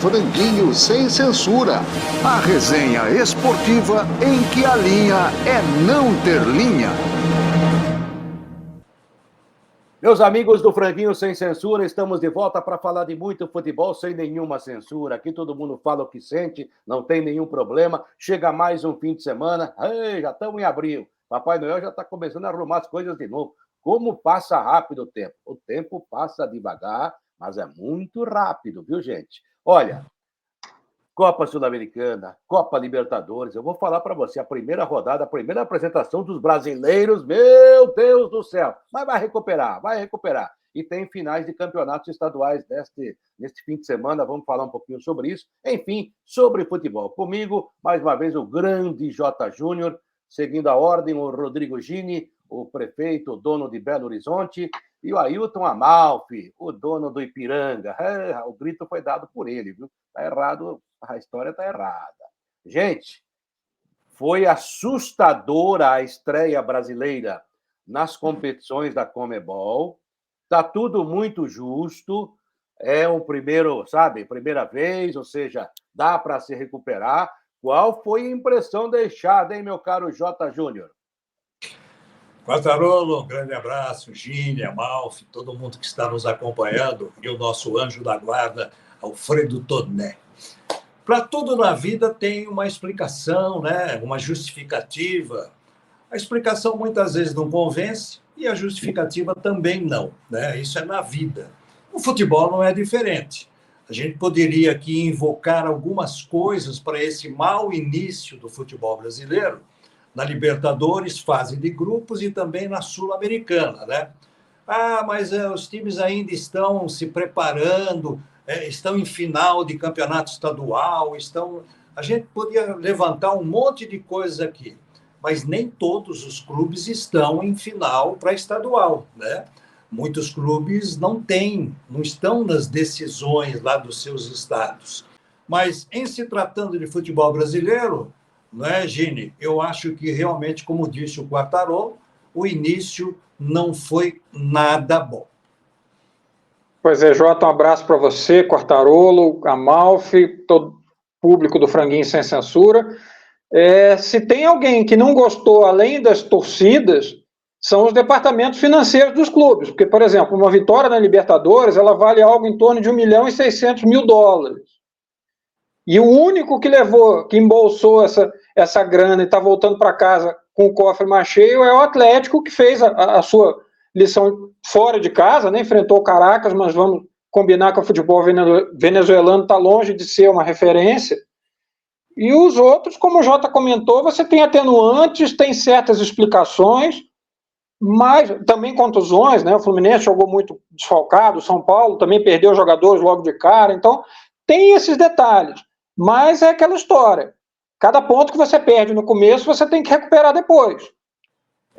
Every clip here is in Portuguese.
Franguinho Sem Censura, a resenha esportiva em que a linha é não ter linha. Meus amigos do Franguinho Sem Censura, estamos de volta para falar de muito futebol sem nenhuma censura. Aqui todo mundo fala o que sente, não tem nenhum problema. Chega mais um fim de semana, já estamos em abril. Papai Noel já está começando a arrumar as coisas de novo. Como passa rápido o tempo? O tempo passa devagar, mas é muito rápido, viu, gente? Olha, Copa Sul-Americana, Copa Libertadores, eu vou falar para você, a primeira rodada, a primeira apresentação dos brasileiros, meu Deus do céu, mas vai recuperar, vai recuperar. E tem finais de campeonatos estaduais neste fim de semana, vamos falar um pouquinho sobre isso. Enfim, sobre futebol. Comigo, mais uma vez, o grande J. Júnior, seguindo a ordem, o Rodrigo Gini, o prefeito, o dono de Belo Horizonte, e o Ailton Amalfi, o dono do Ipiranga. O grito foi dado por ele, viu? Tá errado, a história tá errada. Gente, foi assustadora a estreia brasileira nas competições da Conmebol. Tá tudo muito justo. É o primeiro, sabe, primeira vez, ou seja, dá para se recuperar. Qual foi a impressão deixada, hein, meu caro J. Júnior? Quartarolo, um grande abraço, Gini, Amalfi, todo mundo que está nos acompanhando, e o nosso anjo da guarda, Alfredo Toné. Para tudo na vida tem uma explicação, né? Uma justificativa. A explicação muitas vezes não convence e a justificativa também não, né? Isso é na vida. O futebol não é diferente. A gente poderia aqui invocar algumas coisas para esse mau início do futebol brasileiro, na Libertadores, fase de grupos e também na Sul-Americana, né? Mas os times ainda estão se preparando, estão em final de campeonato estadual, A gente podia levantar um monte de coisas aqui, mas nem todos os clubes estão em final para estadual, né? Muitos clubes não estão nas decisões lá dos seus estados. Mas, em se tratando de futebol brasileiro, não é, Gini? Eu acho que realmente, como disse o Quartarolo, o início não foi nada bom. Pois é, Jota, um abraço para você, Quartarolo, Amalfi, todo público do Franguinho Sem Censura. Se tem alguém que não gostou, além das torcidas, são os departamentos financeiros dos clubes. Porque, por exemplo, uma vitória na Libertadores, ela vale algo em torno de US$ 1.600.000. E o único que embolsou essa grana e está voltando para casa com o cofre mais cheio é o Atlético, que fez a sua lição fora de casa, né? Enfrentou o Caracas, mas vamos combinar que o futebol venezuelano está longe de ser uma referência. E os outros, como o Jota comentou, você tem atenuantes, tem certas explicações, mas também contusões, né? O Fluminense jogou muito desfalcado, o São Paulo também perdeu jogadores logo de cara, então tem esses detalhes. Mas é aquela história. Cada ponto que você perde no começo, você tem que recuperar depois.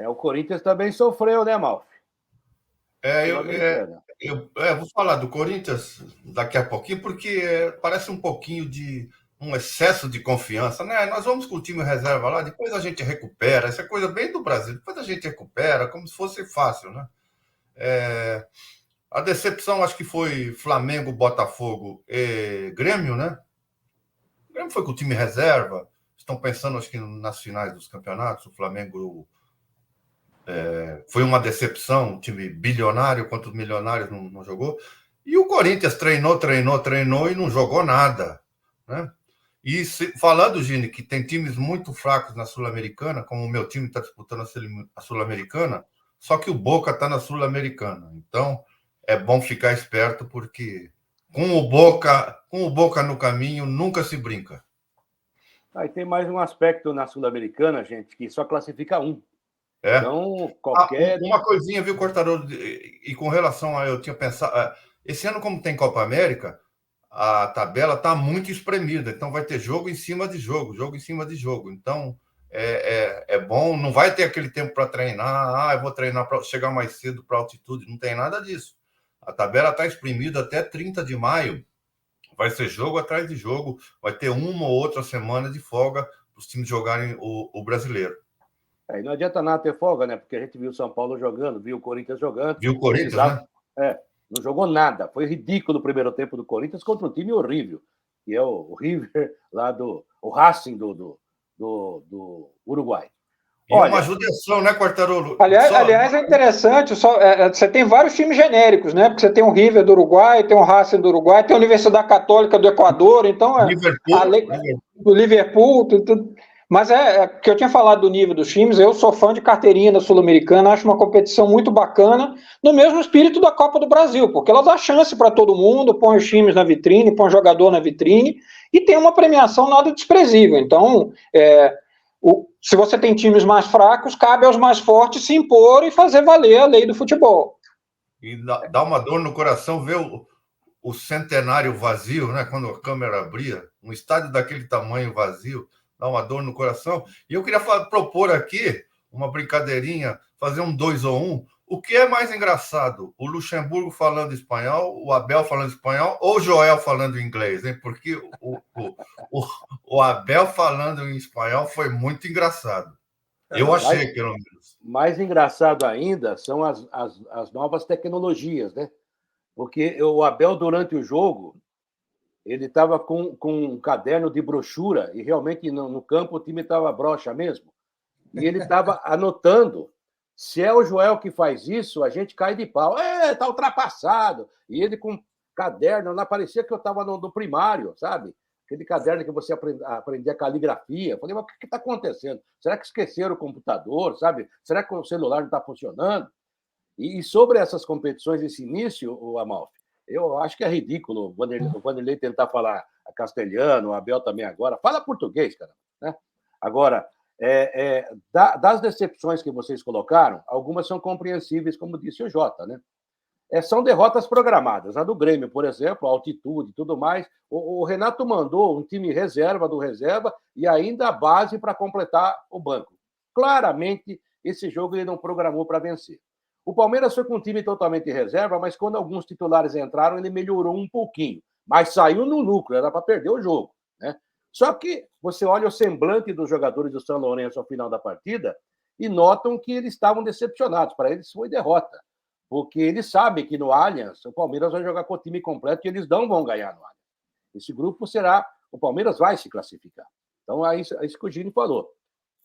O Corinthians também sofreu, né, Malfi? Eu vou falar do Corinthians daqui a pouquinho, porque parece um pouquinho de um excesso de confiança, né? Nós vamos com o time reserva lá, depois a gente recupera. Essa é coisa bem do Brasil. Depois a gente recupera, como se fosse fácil, né? A decepção, acho que foi Flamengo, Botafogo e Grêmio, né? O Grêmio foi com o time reserva. Estão pensando, acho que nas finais dos campeonatos. O Flamengo foi uma decepção. Um time bilionário contra os milionários não jogou. E o Corinthians treinou e não jogou nada, né? E falando, Gini, que tem times muito fracos na Sul-Americana, como o meu time está disputando a Sul-Americana, só que o Boca está na Sul-Americana. Então, é bom ficar esperto, porque com o Boca no caminho, nunca se brinca. E tem mais um aspecto na Sul-Americana, gente, que só classifica um. Então, Uma coisinha, viu, Quartarolo? E com relação a... Eu tinha pensado... Esse ano, como tem Copa América, a tabela está muito espremida. Então, vai ter jogo em cima de jogo, jogo em cima de jogo. Então, é bom. Não vai ter aquele tempo para treinar. Eu vou treinar para chegar mais cedo para altitude. Não tem nada disso. A tabela está espremida até 30 de maio. Vai ser jogo atrás de jogo. Vai ter uma ou outra semana de folga para os times jogarem o brasileiro. E não adianta nada ter folga, né? Porque a gente viu o São Paulo jogando, viu o Corinthians jogando. Viu o Corinthians, né? Não jogou nada. Foi ridículo o primeiro tempo do Corinthians contra um time horrível. que é o River, lá o Racing do Uruguai. E uma judiação, né, Quartarolo? Aliás, é interessante, você tem vários times genéricos, né? Porque você tem o River do Uruguai, tem o Racing do Uruguai, tem a Universidade Católica do Equador, então o Liverpool, tudo. Mas que eu tinha falado do nível dos times, eu sou fã de carteirinha da Sul-Americana, acho uma competição muito bacana, no mesmo espírito da Copa do Brasil, porque ela dá chance para todo mundo, põe os times na vitrine, põe o jogador na vitrine, e tem uma premiação nada desprezível. Então, se você tem times mais fracos, cabe aos mais fortes se impor e fazer valer a lei do futebol. E dá uma dor no coração ver o centenário vazio, né? Quando a câmera abria, um estádio daquele tamanho vazio, dá uma dor no coração. E eu queria propor aqui uma brincadeirinha, fazer um 2 ou 1. O que é mais engraçado? O Luxemburgo falando espanhol, o Abel falando espanhol ou o Joel falando inglês, hein? Porque o Abel falando em espanhol foi muito engraçado. Eu achei, pelo menos. Mais engraçado ainda são as novas tecnologias, né? Porque o Abel, durante o jogo, ele estava com um caderno de brochura e realmente no campo o time estava broxa mesmo. E ele estava anotando. Se é o Joel que faz isso, a gente cai de pau. Tá ultrapassado. E ele com caderno, lá parecia que eu estava no primário, sabe? Aquele caderno que você aprendia a caligrafia. Eu falei, mas o que está acontecendo? Será que esqueceram o computador, sabe? Será que o celular não está funcionando? E sobre essas competições, esse início, o Amalfi, eu acho que é ridículo o Vanderlei tentar falar castelhano, o Abel também agora. Fala português, cara. Né? Agora, das decepções que vocês colocaram, algumas são compreensíveis, como disse o Jota, né? São derrotas programadas. A do Grêmio, por exemplo, a altitude e tudo mais. O Renato mandou um time reserva do reserva e ainda a base para completar o banco. Claramente, esse jogo ele não programou para vencer. O Palmeiras foi com um time totalmente reserva, mas quando alguns titulares entraram, ele melhorou um pouquinho. Mas saiu no lucro, era para perder o jogo, né? Só que você olha o semblante dos jogadores do São Lourenço ao final da partida e notam que eles estavam decepcionados. Para eles foi derrota. Porque eles sabem que no Allianz o Palmeiras vai jogar com o time completo e eles não vão ganhar no Allianz. Esse grupo será... O Palmeiras vai se classificar. Então, é isso que o Gini falou.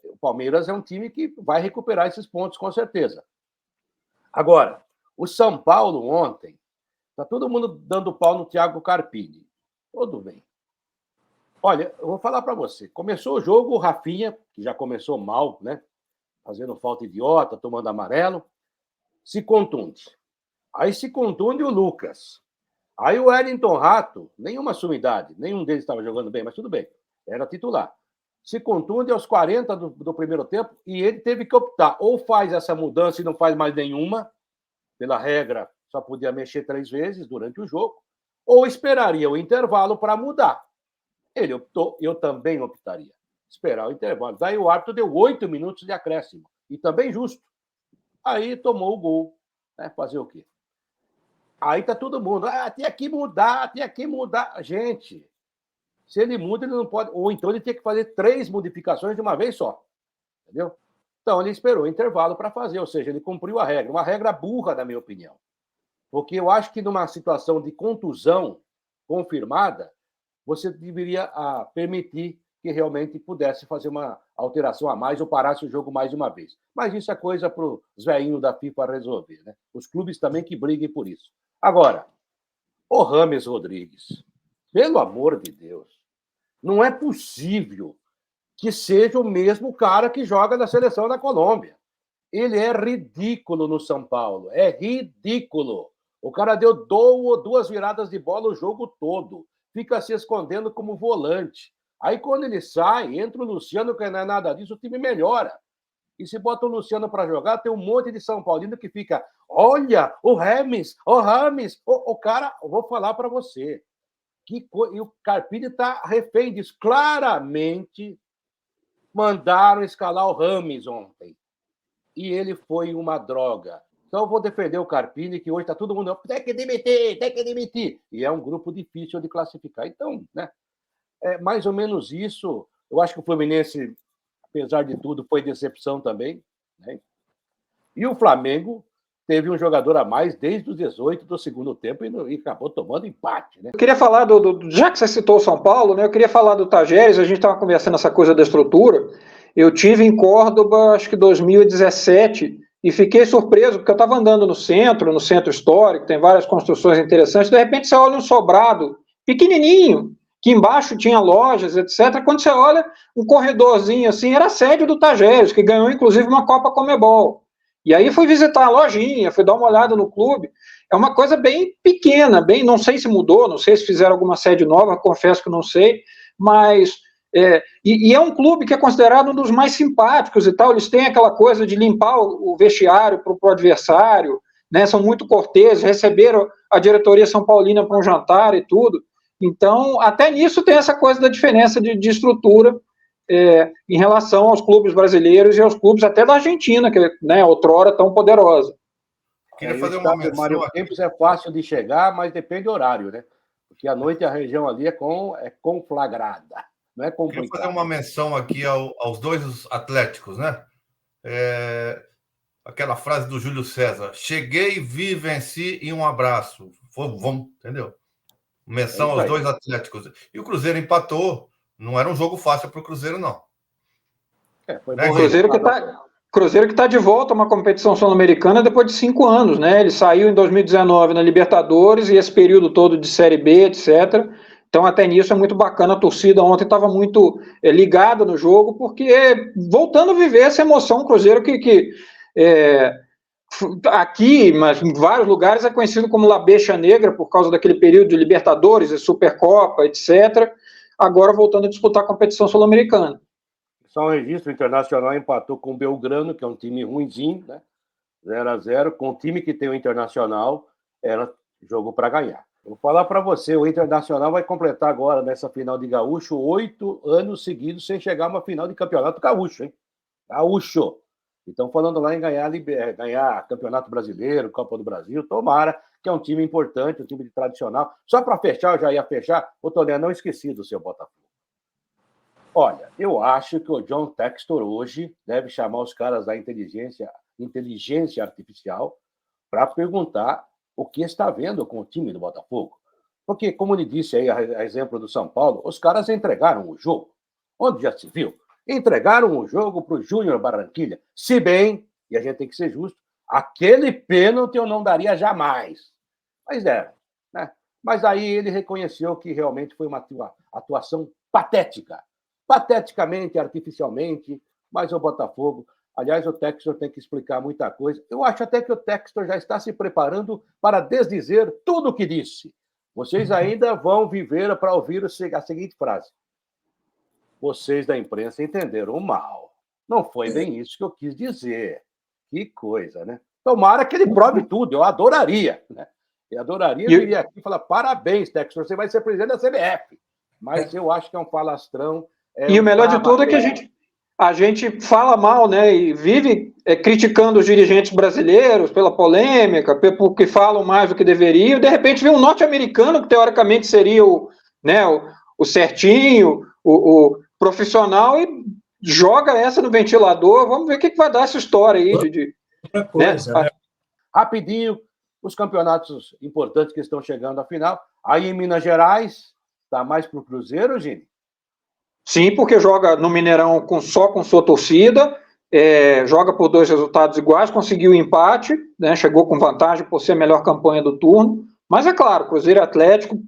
O Palmeiras é um time que vai recuperar esses pontos, com certeza. Agora, o São Paulo ontem, está todo mundo dando pau no Thiago Carpini. Tudo bem. Olha, eu vou falar para você. Começou o jogo, o Rafinha, que já começou mal, né? Fazendo falta idiota, tomando amarelo, se contunde. Aí se contunde o Lucas. Aí o Wellington Rato, nenhuma sumidade, nenhum deles estava jogando bem, mas tudo bem, era titular. Se contunde aos 40 do primeiro tempo e ele teve que optar. Ou faz essa mudança e não faz mais nenhuma, pela regra, só podia mexer 3 vezes durante o jogo, ou esperaria o intervalo para mudar. Ele optou, eu também optaria. Esperar o intervalo. Daí o árbitro deu 8 minutos de acréscimo. E também justo. Aí tomou o gol. Né? Fazer o quê? Aí tá todo mundo. Tinha que mudar, tinha que mudar. Gente, se ele muda, ele não pode. Ou então ele tem que fazer 3 modificações de uma vez só. Entendeu? Então ele esperou o intervalo para fazer, ou seja, ele cumpriu a regra. Uma regra burra, na minha opinião. Porque eu acho que numa situação de contusão confirmada, você deveria permitir que realmente pudesse fazer uma alteração a mais ou parasse o jogo mais uma vez. Mas isso é coisa para os velhinhos da FIFA resolver, né? Os clubes também que briguem por isso. Agora, o Rames Rodrigues, pelo amor de Deus, não é possível que seja o mesmo cara que joga na seleção da Colômbia. Ele é ridículo no São Paulo, é ridículo. O cara deu 2 viradas de bola o jogo todo, fica se escondendo como volante. Aí quando ele sai, entra o Luciano, que não é nada disso, o time melhora. E se bota o Luciano para jogar, tem um monte de São Paulino que fica, olha, o Rames, o cara, eu vou falar para você. E o Carpini está refém disso. Claramente mandaram escalar o Rames ontem. E ele foi uma droga. Então eu vou defender o Carpini, que hoje está todo mundo, tem que demitir. E é um grupo difícil de classificar. Então, né, é mais ou menos isso. Eu acho que o Fluminense, apesar de tudo, foi decepção também. Né? E o Flamengo teve um jogador a mais desde os 18 do segundo tempo e acabou tomando empate, né? Eu queria falar já que você citou o São Paulo, né? Eu queria falar do Tajeres, a gente estava conversando essa coisa da estrutura. Eu tive em Córdoba, acho que 2017, e fiquei surpreso, porque eu estava andando no centro histórico, tem várias construções interessantes, de repente você olha um sobrado pequenininho, que embaixo tinha lojas, etc. Quando você olha um corredorzinho assim, era a sede do Tajeres, que ganhou inclusive uma Copa Conmebol. E aí fui visitar a lojinha, fui dar uma olhada no clube. É uma coisa bem pequena, não sei se mudou, não sei se fizeram alguma sede nova, confesso que não sei, mas e é um clube que é considerado um dos mais simpáticos e tal. Eles têm aquela coisa de limpar o vestiário para o adversário, né? São muito corteses, receberam a diretoria São Paulina para um jantar e tudo. Então, até nisso tem essa coisa da diferença de estrutura em relação aos clubes brasileiros e aos clubes até da Argentina, que, né, outrora tão poderosa. Queria fazer uma menção. Mário Kempis é fácil de chegar, mas depende do horário, né? Porque à noite a região ali é conflagrada, não é complicado. Queria fazer uma menção aqui aos dois atléticos, né? Aquela frase do Júlio César: cheguei, vi, venci e um abraço. Vamos, entendeu? Menção aos dois atléticos. E o Cruzeiro empatou. Não era um jogo fácil para o Cruzeiro, não. Foi bom. Cruzeiro que está de volta a uma competição sul-americana depois de 5 anos, né? Ele saiu em 2019 na Libertadores e esse período todo de Série B, etc. Então, até nisso é muito bacana. A torcida ontem estava muito ligada no jogo, porque voltando a viver essa emoção, o Cruzeiro que aqui, mas em vários lugares, é conhecido como La Becha Negra, por causa daquele período de Libertadores, Supercopa, etc., agora voltando a disputar a competição sul-americana. Só um registro: o Internacional empatou com o Belgrano, que é um time ruinzinho, né? 0-0, com o time que tem o Internacional, era jogo para ganhar. Vou falar para você, o Internacional vai completar agora, nessa final de Gaúcho, 8 anos seguidos sem chegar a uma final de campeonato gaúcho, hein? Gaúcho! Estão falando lá em ganhar Campeonato Brasileiro, Copa do Brasil. Tomara, que é um time importante, um time tradicional. Só para fechar, eu já ia fechar. O Toné, não esqueci do seu Botafogo. Olha, eu acho que o John Textor hoje deve chamar os caras da inteligência artificial para perguntar o que está vendo com o time do Botafogo. Porque, como ele disse aí, a exemplo do São Paulo, os caras entregaram o jogo. Onde já se viu? Entregaram o jogo para o Júnior Barranquilla. Se bem, e a gente tem que ser justo, aquele pênalti eu não daria jamais. Mas deram, né? Mas aí ele reconheceu que realmente foi uma atuação patética. Pateticamente, artificialmente, mas o Botafogo... Aliás, o Textor tem que explicar muita coisa. Eu acho até que o Textor já está se preparando para desdizer tudo o que disse. Vocês ainda vão viver para ouvir a seguinte frase: vocês da imprensa entenderam mal. Não foi bem isso que eu quis dizer. Que coisa, né? Tomara que ele prove tudo. Eu adoraria, né? Eu adoraria vir aqui e falar: parabéns, Textor, você vai ser presidente da CBF. Mas eu acho que é um falastrão. E o melhor de tudo é que a gente fala mal, né? E vive criticando os dirigentes brasileiros pela polêmica, porque falam mais do que deveriam. De repente vem um norte-americano, que teoricamente seria o certinho, o profissional, e joga essa no ventilador. Vamos ver o que vai dar essa história aí. Outra coisa, né? Rapidinho, os campeonatos importantes que estão chegando à final. Aí em Minas Gerais, está mais para o Cruzeiro, Gini? Sim, porque joga no Mineirão só com sua torcida, joga por 2 resultados iguais, conseguiu o empate, né, chegou com vantagem por ser a melhor campanha do turno. Mas é claro, Cruzeiro e Atlético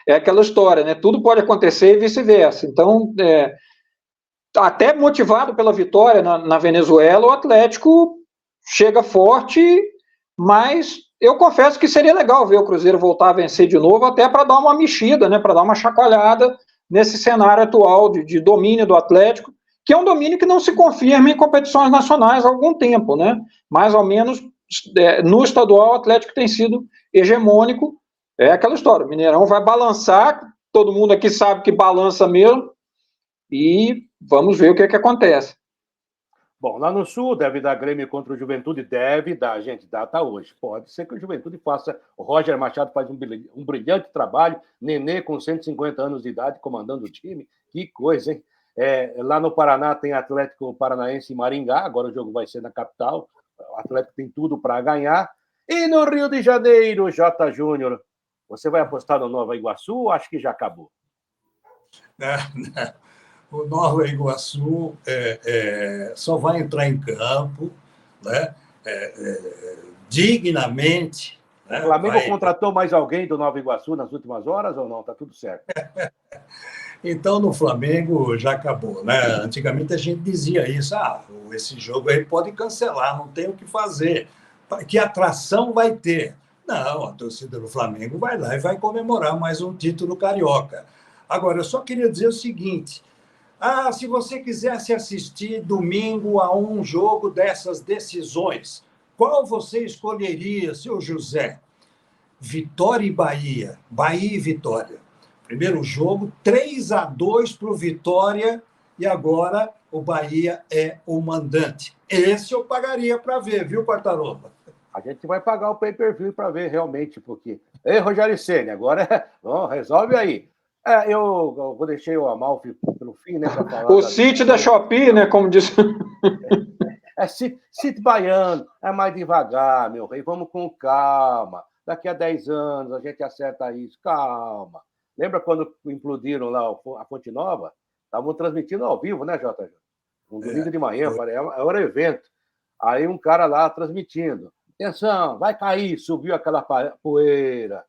é aquela história, né? Tudo pode acontecer e vice-versa. Então, até motivado pela vitória na Venezuela, o Atlético chega forte, mas eu confesso que seria legal ver o Cruzeiro voltar a vencer de novo, até para dar uma mexida, né? Para dar uma chacoalhada nesse cenário atual de domínio do Atlético, que é um domínio que não se confirma em competições nacionais há algum tempo, né? Mais ou menos no estadual o Atlético tem sido hegemônico. É aquela história, o Mineirão vai balançar, todo mundo aqui sabe que balança mesmo, e vamos ver o que acontece. Bom, lá no Sul deve dar Grêmio contra o Juventude, deve dar, gente, data hoje. Pode ser que o Juventude faça. O Roger Machado faz um brilhante trabalho, Nenê com 150 anos de idade comandando o time, que coisa, hein? Lá no Paraná tem Atlético Paranaense e Maringá, agora o jogo vai ser na capital, O Atlético tem tudo para ganhar. E no Rio de Janeiro, J. Júnior, você vai apostar no Nova Iguaçu ou acho que já acabou? O Nova Iguaçu só vai entrar em campo, né, dignamente. Né, o Flamengo contratou mais alguém do Nova Iguaçu nas últimas horas ou não? Está tudo certo. Então, no Flamengo já acabou, né? Antigamente a gente dizia isso, esse jogo aí pode cancelar, não tem o que fazer. Que atração vai ter? Não, a torcida do Flamengo vai lá e vai comemorar mais um título carioca. Agora, eu só queria dizer o seguinte, se você quisesse assistir domingo a um jogo dessas decisões, qual você escolheria, seu José? Vitória e Bahia, Bahia e Vitória. Primeiro jogo, 3-2 para o Vitória, e agora o Bahia é o mandante. Esse eu pagaria para ver, viu, Quartarolo? A gente vai pagar o pay-per-view para ver realmente, porque... Ei, Rogério Ceni, agora resolve aí. Eu vou deixar o Amalfi pelo fim, né? Falar o City da Shopee, né? Como disse. City baiano, é mais devagar, meu rei, vamos com calma. Daqui a 10 anos a gente acerta isso, calma. Lembra quando implodiram lá a Fonte Nova? Estavam transmitindo ao vivo, né, JJ? Um domingo de manhã, era evento. Aí um cara lá transmitindo. Atenção, vai cair, subiu aquela poeira.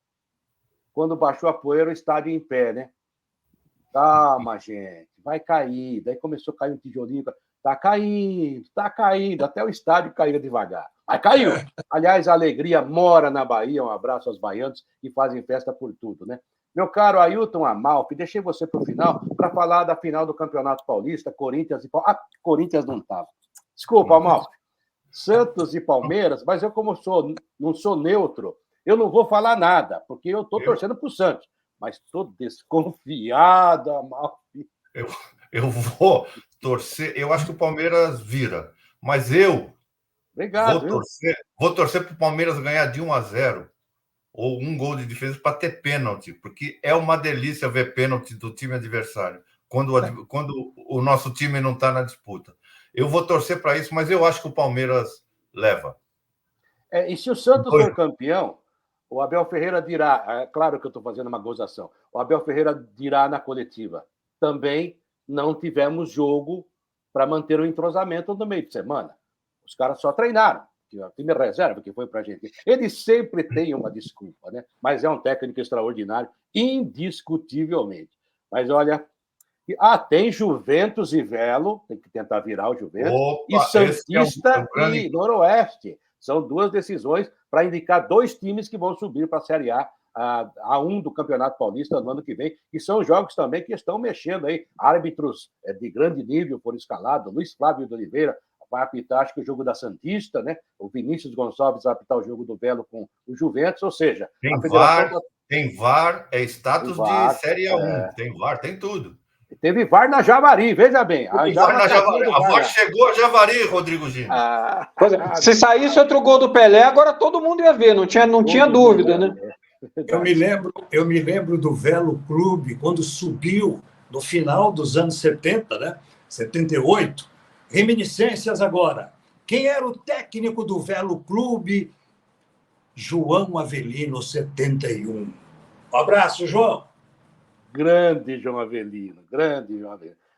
Quando baixou a poeira, o estádio em pé, né? Calma, gente, vai cair. Daí começou a cair um tijolinho. Tá caindo. Até o estádio caía devagar. Aí caiu. Aliás, a alegria mora na Bahia. Um abraço aos baianos que fazem festa por tudo, né? Meu caro Ailton Amalfi, deixei você para o final para falar da final do Campeonato Paulista, Corinthians e Palmeiras. Corinthians não estava. Desculpa, Amalfi. Santos e Palmeiras, mas eu, como não sou neutro, eu não vou falar nada, porque eu estou torcendo para o Santos. Mas estou desconfiado, Amalfi. Eu vou torcer. Eu acho que o Palmeiras vira. Mas Obrigado, vou torcer para o Palmeiras ganhar de 1-0 ou um gol de diferença para ter pênalti, porque é uma delícia ver pênalti do time adversário quando o nosso time não está na disputa. Eu vou torcer para isso, mas eu acho que o Palmeiras leva. E se o Santos for campeão, o Abel Ferreira dirá, claro que eu estou fazendo uma gozação, o Abel Ferreira dirá na coletiva, também não tivemos jogo para manter o entrosamento no meio de semana. Os caras só treinaram. O time reserva que foi para a gente. Ele sempre tem uma desculpa, né? Mas é um técnico extraordinário, indiscutivelmente. Mas olha, tem Juventus e Velo, tem que tentar virar o Juventus, e Santista e Noroeste. São duas decisões para indicar 2 times que vão subir para a Série A1 do Campeonato Paulista no ano que vem, e são jogos também que estão mexendo aí. Árbitros de grande nível foram escalados, Luiz Flávio de Oliveira vai apitar, acho que o jogo da Santista, né? O Vinícius Gonçalves vai apitar o jogo do Velo com o Juventus, ou seja... Tem VAR, é status de Série A1, tem VAR, tem tudo. Teve VAR na Javari, veja bem. A VAR chegou a Javari, Rodrigo Gino. Se saísse outro gol do Pelé, agora todo mundo ia ver, não tinha dúvida, né? Eu me lembro do Velo Clube, quando subiu no final dos anos 70, né? 78. Reminiscências agora. Quem era o técnico do Velo Clube? João Avelino, 71. Um abraço, João. Grande João Avelino.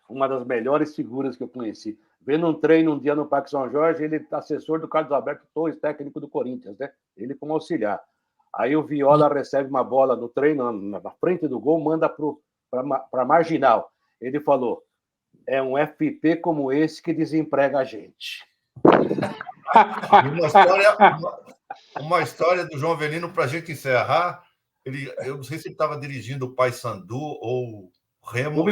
Uma das melhores figuras que eu conheci. Vendo um treino um dia no Parque São Jorge, ele é assessor do Carlos Alberto Torres, técnico do Corinthians, né? Ele como auxiliar. Aí o Viola recebe uma bola no treino, na frente do gol, manda para marginal. Ele falou, é um FP como esse que desemprega a gente. Uma história do João Avelino para a gente encerrar. Eu não sei se ele estava dirigindo o Paysandu ou o Remo.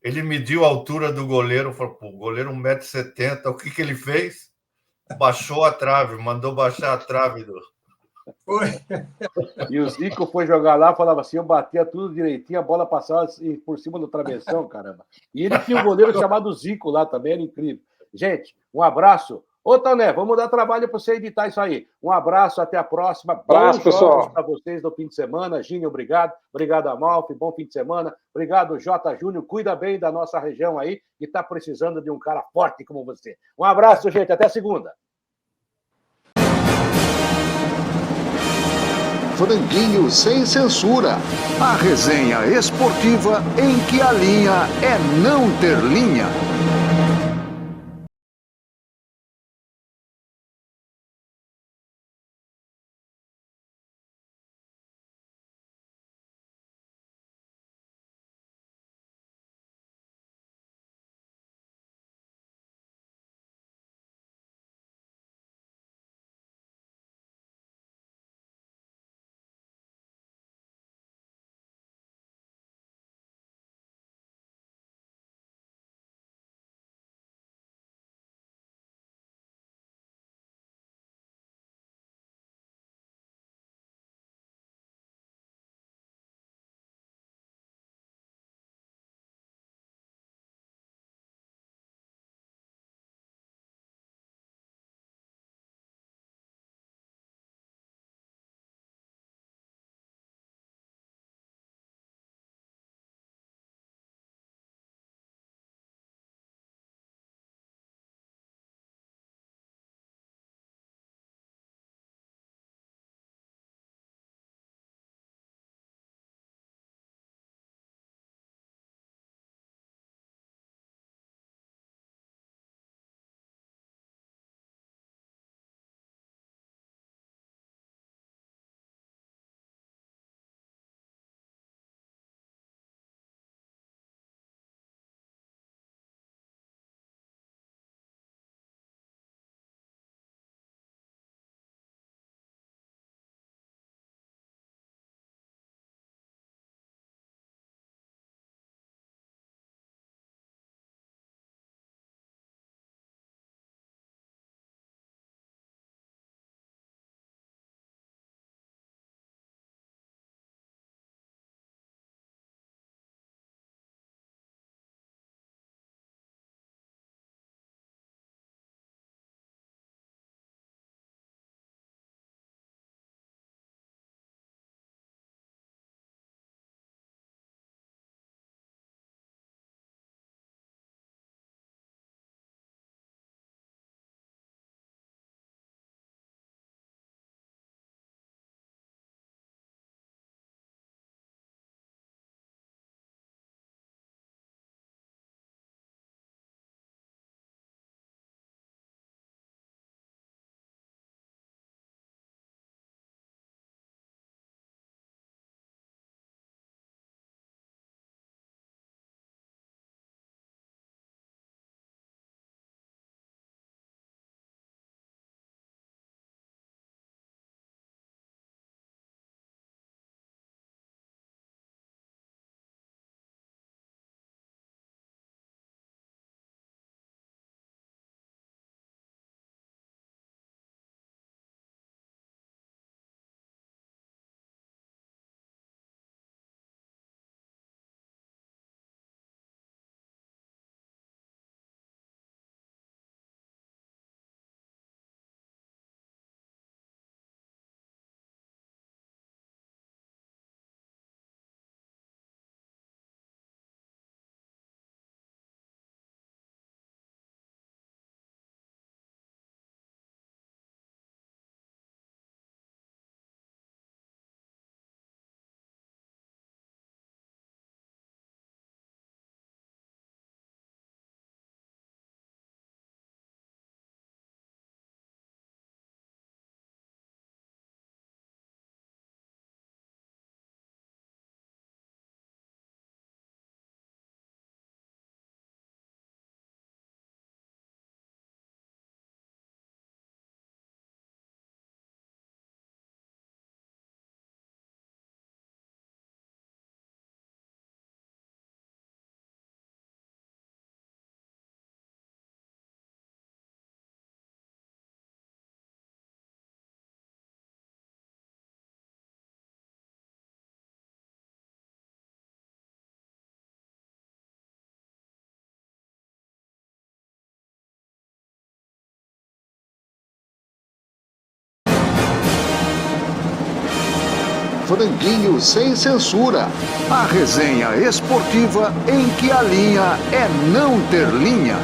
Ele mediu a altura do goleiro, falou, pô, o goleiro 1,70 m, o que ele fez? Baixou a trave, mandou baixar a trave do... E o Zico foi jogar lá, falava assim, eu batia tudo direitinho, a bola passava assim, por cima do travessão, caramba. E ele tinha um goleiro chamado Zico lá também, era incrível. Gente, um abraço. Ô, Toné, vamos dar trabalho para você editar isso aí. Um abraço, até a próxima. Abraço, pessoal. Para vocês no fim de semana. Ginho, obrigado. Obrigado, Amalfi. Bom fim de semana. Obrigado, J. Júnior. Cuida bem da nossa região aí, que está precisando de um cara forte como você. Um abraço, gente. Até segunda. Franguinho sem censura. A resenha esportiva em que a linha é não ter linha. Franguinho sem censura. A resenha esportiva em que a linha é não ter linha.